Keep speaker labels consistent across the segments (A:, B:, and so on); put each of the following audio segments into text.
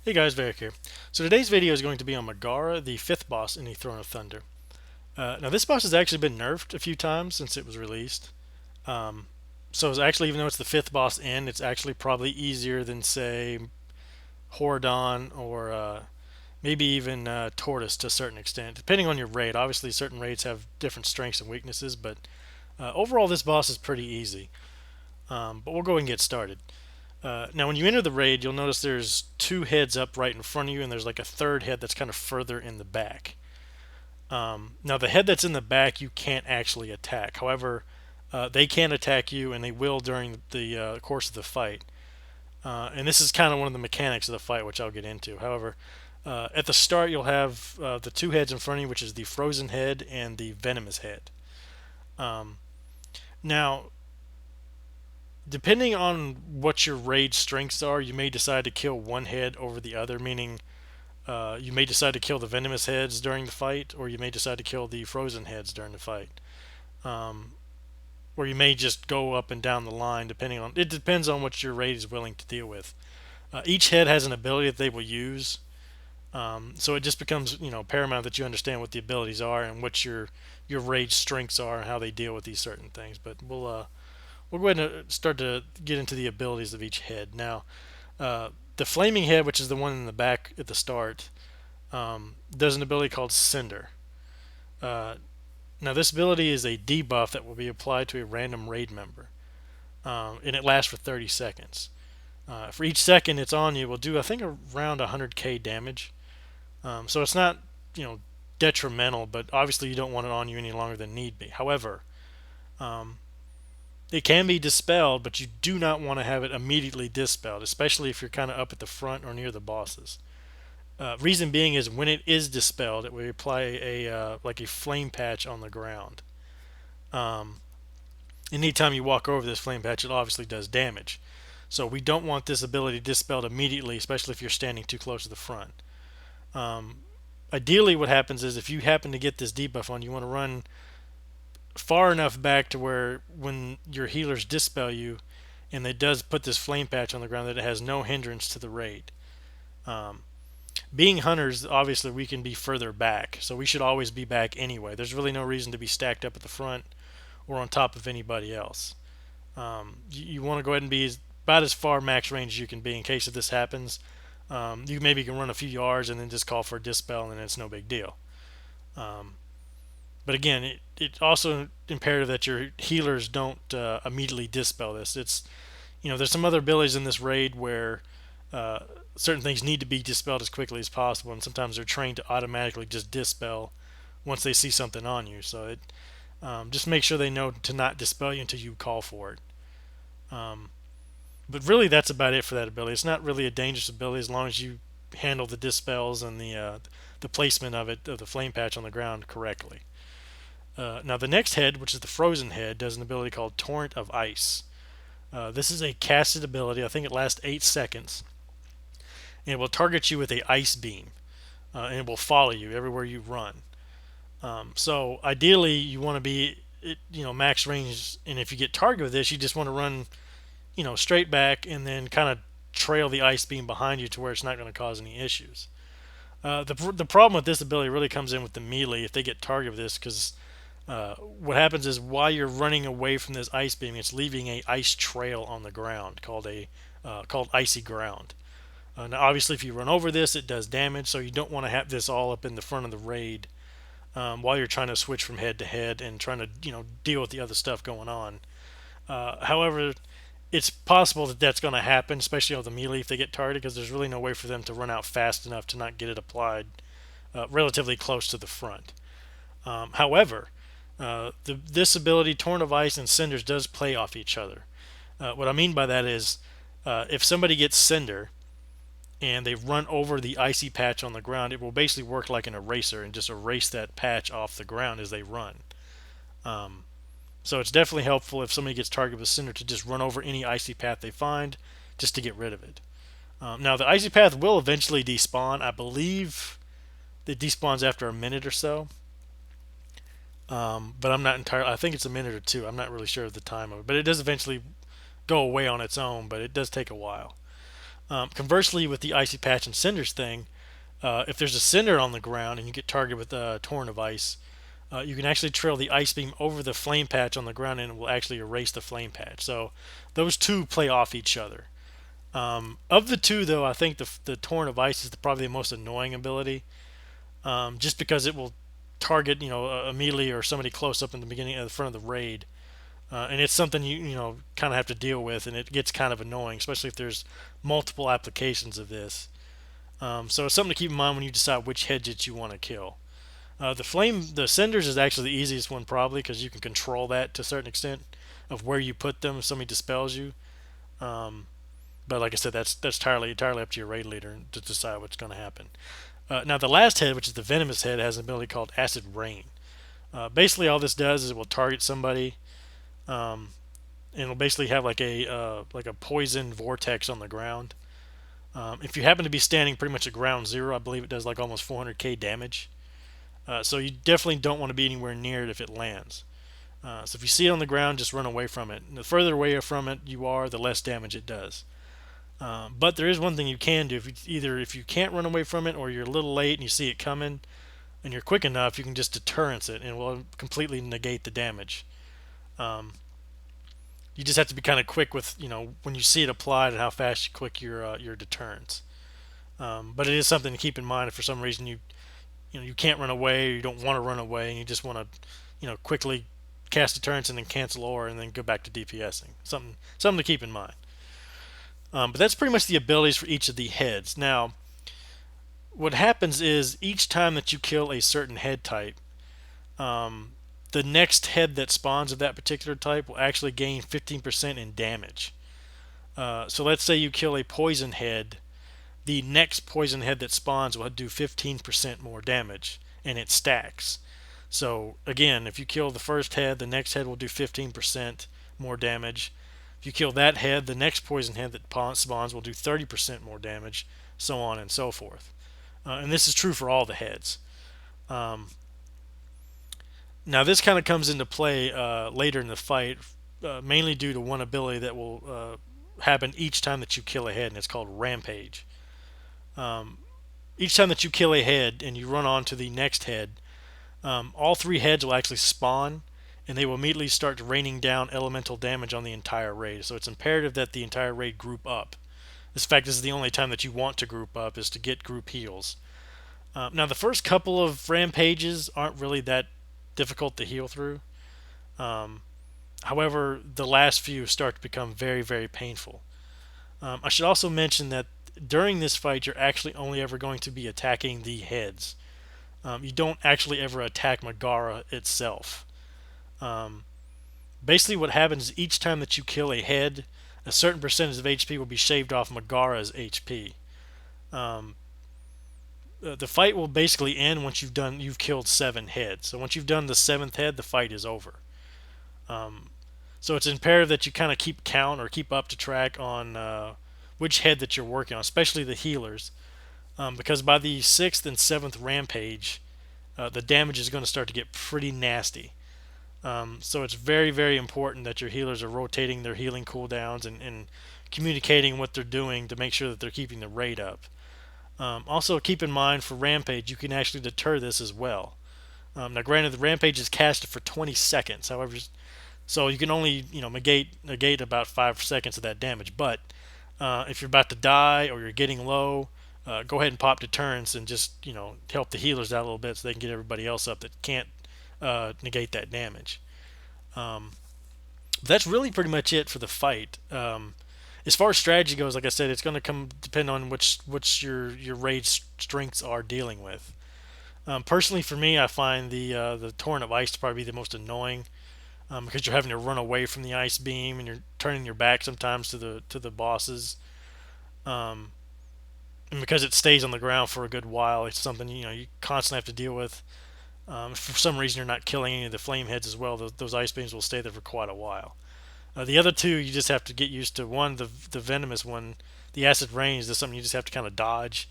A: Hey guys, Varric here. So today's video is going to be on Megaera, the fifth boss in the Throne of Thunder. Now this boss has actually been nerfed a few times since it was released. Um, so it's actually, even though it's the fifth boss in, it's actually probably easier than, say, Horadon or maybe even Tortoise to a certain extent, depending on your raid. Obviously, certain raids have different strengths and weaknesses, but overall this boss is pretty easy. But we'll go ahead and get started. Now, when you enter the raid, you'll notice there's two heads up right in front of you, and there's like a third head that's kind of further in the back. Now, the head that's in the back you can't actually attack. However, they can attack you, and they will during the course of the fight. And this is kind of one of the mechanics of the fight, which I'll get into. However, at the start, you'll have the two heads in front of you, which is the frozen head and the venomous head. Um, Now, depending on what your raid strengths are, you may decide to kill one head over the other, meaning you may decide to kill the venomous heads during the fight, or you may decide to kill the frozen heads during the fight. Um, or you may just go up and down the line, depending on it depends on what your raid is willing to deal with. Each head has an ability that they will use, so it just becomes paramount that you understand what the abilities are and what your raid strengths are and how they deal with these certain things. But we'll go ahead and start to get into the abilities of each head. Now, the flaming head, which is the one in the back at the start, does an ability called Cinder. Uh, Now, this ability is a debuff that will be applied to a random raid member, and it lasts for 30 seconds. For each second it's on you, it will do, I think, around 100k damage. So it's not, you know, detrimental, but obviously you don't want it on you any longer than need be. However, um, it can be dispelled, but you do not want to have it immediately dispelled, especially if you're kind of up at the front or near the bosses. Reason being is when it is dispelled, it will apply a like a flame patch on the ground. Um, Anytime you walk over this flame patch, it obviously does damage. So we don't want this ability dispelled immediately, especially if you're standing too close to the front. Um, Ideally, what happens is if you happen to get this debuff on, you want to run far enough back to where when your healers dispel you, and it does put this flame patch on the ground, that it has no hindrance to the raid. Um, Being hunters, obviously we can be further back, so we should always be back anyway. There's really no reason to be stacked up at the front or on top of anybody else. You want to go ahead and be about as far max range as you can be in case if this happens. You maybe can run a few yards and then just call for a dispel, and it's no big deal. Um, but again, it's also imperative that your healers don't immediately dispel this. It's, there's some other abilities in this raid where uh, certain things need to be dispelled as quickly as possible, and sometimes they're trained to automatically just dispel once they see something on you. So just make sure they know to not dispel you until you call for it. Um, but really, that's about it for that ability. It's not really a dangerous ability as long as you handle the dispels and the placement of it, of the flame patch on the ground, correctly. Now, the next head, which is the frozen head, does an ability called Torrent of Ice. This is a casted ability. I think it lasts 8 seconds, and it will target you with a ice beam, and it will follow you everywhere you run. So ideally, you want to be, max range, and if you get targeted with this, you just want to run, straight back and then kind of trail the ice beam behind you to where it's not going to cause any issues. The problem with this ability really comes in with the melee if they get targeted with this, because what happens is while you're running away from this ice beam, it's leaving a ice trail on the ground called icy ground. Now, obviously, if you run over this, it does damage, so you don't want to have this all up in the front of the raid while you're trying to switch from head to head and trying to deal with the other stuff going on. However, it's possible that that's going to happen, especially on the melee if they get targeted, because there's really no way for them to run out fast enough to not get it applied relatively close to the front. However, this ability, Torrent of Ice and Cinders, does play off each other. What I mean by that is if somebody gets Cinder and they run over the icy patch on the ground, it will basically work like an eraser and just erase that patch off the ground as they run. Um, so it's definitely helpful if somebody gets targeted with Cinder to just run over any icy path they find just to get rid of it. Now, the icy path will eventually despawn. I believe it despawns after a minute or so. But I'm not entirely. I think it's a minute or two. I'm not really sure of the time of it, but it does eventually go away on its own. But it does take a while. Conversely, with the icy patch and cinders thing, if there's a cinder on the ground and you get targeted with a torrent of ice, you can actually trail the ice beam over the flame patch on the ground and it will actually erase the flame patch. So those two play off each other. Of the two, though, I think the torrent of ice is probably the most annoying ability, just because it will target immediately or somebody close up in the beginning at the front of the raid, and it's something you kind of have to deal with, and it gets kind of annoying, especially if there's multiple applications of this. So it's something to keep in mind when you decide which hedges you want to kill. The cinders is actually the easiest one probably because you can control that to a certain extent of where you put them if somebody dispels you. Um, but like I said, that's entirely up to your raid leader to decide what's going to happen. Now the last head, which is the venomous head, has an ability called Acid Rain. Basically, all this does is it will target somebody, um, and it'll basically have like a poison vortex on the ground. If you happen to be standing pretty much at ground zero, I believe it does like almost 400k damage. So you definitely don't want to be anywhere near it if it lands. So if you see it on the ground, just run away from it. And the further away from it you are, the less damage it does. But there is one thing you can do. If you can't run away from it, or you're a little late and you see it coming, and you're quick enough, you can just deterrence it, and it will completely negate the damage. Um, you just have to be kind of quick with when you see it applied and how fast you click your deterrence. But it is something to keep in mind if for some reason you can't run away, or you don't want to run away, and you just want to quickly cast deterrence and then cancel aura and then go back to DPSing. Something to keep in mind. But that's pretty much the abilities for each of the heads. Now, what happens is each time that you kill a certain head type, um, the next head that spawns of that particular type will actually gain 15% in damage. So let's say you kill a poison head, the next poison head that spawns will do 15% more damage, and it stacks. So again, if you kill the first head, the next head will do 15% more damage. If you kill that head, the next poison head that spawns will do 30% more damage, so on and so forth. And this is true for all the heads. Um, Now this kind of comes into play later in the fight, mainly due to one ability that will happen each time that you kill a head, and it's called Rampage. Um, each time that you kill a head and you run on to the next head, all three heads will actually spawn, and they will immediately start raining down elemental damage on the entire raid. So it's imperative that the entire raid group up. In fact, this is the only time that you want to group up, is to get group heals. Now the first couple of rampages aren't really that difficult to heal through. Um, However, the last few start to become very, very painful. I should also mention that during this fight, you're actually only ever going to be attacking the heads. You don't actually ever attack Megaera itself. Um, Basically, what happens is each time that you kill a head, a certain percentage of HP will be shaved off Megaera's HP. Um, the fight will basically end once you've killed 7 heads. So once you've done the 7th head, the fight is over. Um, so it's imperative that you kind of keep count or keep up to track on which head that you're working on, especially the healers, because by the 6th and 7th rampage, the damage is going to start to get pretty nasty. So it's very, very important that your healers are rotating their healing cooldowns and communicating what they're doing to make sure that they're keeping the rate up. Also, keep in mind for Rampage, you can actually deter this as well. Now, granted, the Rampage is casted for 20 seconds. However, so you can only negate about 5 seconds of that damage. But if you're about to die or you're getting low, go ahead and pop deterrence and just help the healers out a little bit so they can get everybody else up that can't negate that damage. That's really pretty much it for the fight. As far as strategy goes, like I said, it's going to depend on which your raid strengths are dealing with. Personally, for me, I find the torrent of ice to probably be the most annoying, because you're having to run away from the ice beam and you're turning your back sometimes to the bosses, um, and because it stays on the ground for a good while, it's something you constantly have to deal with. If for some reason you're not killing any of the flame heads as well, those ice beams will stay there for quite a while. The other two, you just have to get used to. One, the venomous one, the acid rain is just something you just have to kind of dodge.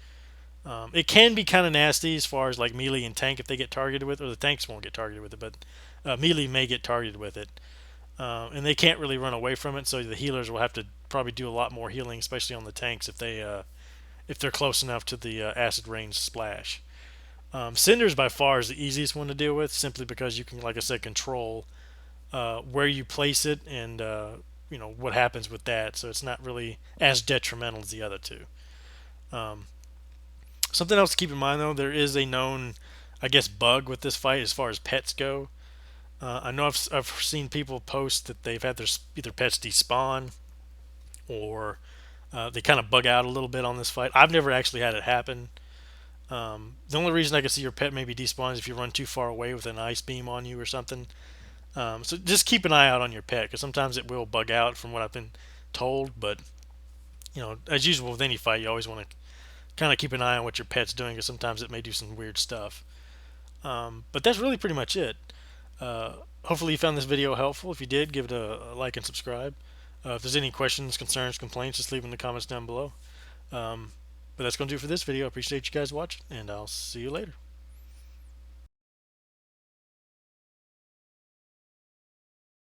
A: It can be kind of nasty as far as like melee and tank if they get targeted with, or the tanks won't get targeted with it, but melee may get targeted with it, and they can't really run away from it. So the healers will have to probably do a lot more healing, especially on the tanks if they're close enough to the acid rain splash. Cinders by far is the easiest one to deal with, simply because you can, like I said, control where you place it and what happens with that. So it's not really as detrimental as the other two. Um, Something else to keep in mind, though, there is a known, I guess, bug with this fight as far as pets go. I know I've seen people post that they've had their either pets despawn or they kind of bug out a little bit on this fight. I've never actually had it happen. The only reason I can see your pet maybe despawn is if you run too far away with an ice beam on you or something. So just keep an eye out on your pet, because sometimes it will bug out from what I've been told. But as usual with any fight, you always want to kind of keep an eye on what your pet's doing, because sometimes it may do some weird stuff. But that's really pretty much it. Hopefully you found this video helpful. If you did, give it a like and subscribe. If there's any questions, concerns, complaints, just leave them in the comments down below. But that's going to do it for this video. I appreciate you guys watching, and I'll see you later.